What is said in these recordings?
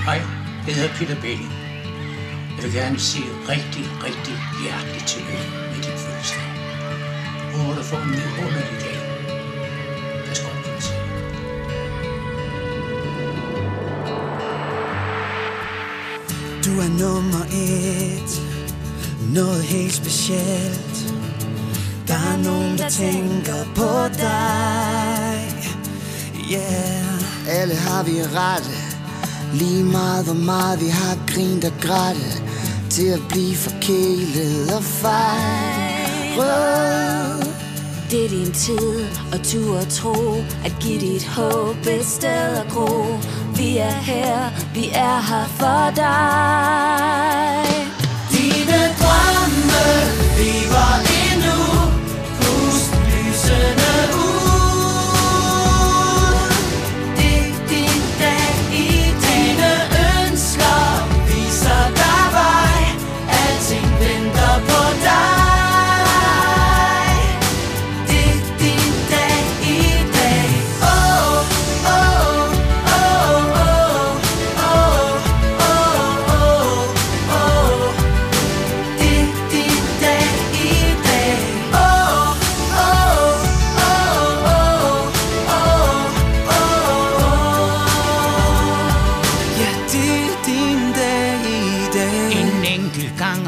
Hej, jeg hedder Peter Belling. Jeg vil gerne sige rigtig, rigtig hjerteligt tillykke med din fødselsdag. Håber du får en vidunderlig dag. Pas godt på dig selv. Du er nummer 1, noget helt specielt. Der er nogen, der tænker på dig. Yeah. Alle har vi rette, lige meget hvor meget vi har grint og grætte, til at blive forkælet og fejret. Det er din tid, og tur og tro, at give dit håb et sted at gro. Vi er her, vi er her for dig. Dine drømme lever endnu, pust lysene ud. Det er din dag i dine ønsker, viser dig vej, alting venter på dig.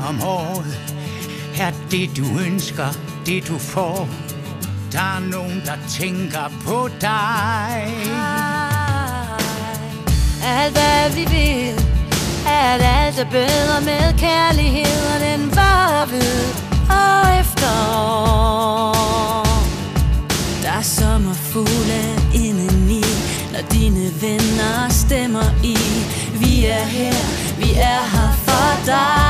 Om året er det du ønsker, det du får. Der er nogen der tænker på dig. Alt hvad vi vil, at alt er bedre med kærlighed, og den varer ved år efter år. Der er sommerfugle indeni, når dine venner stemmer i. Vi er her, vi er her for dig.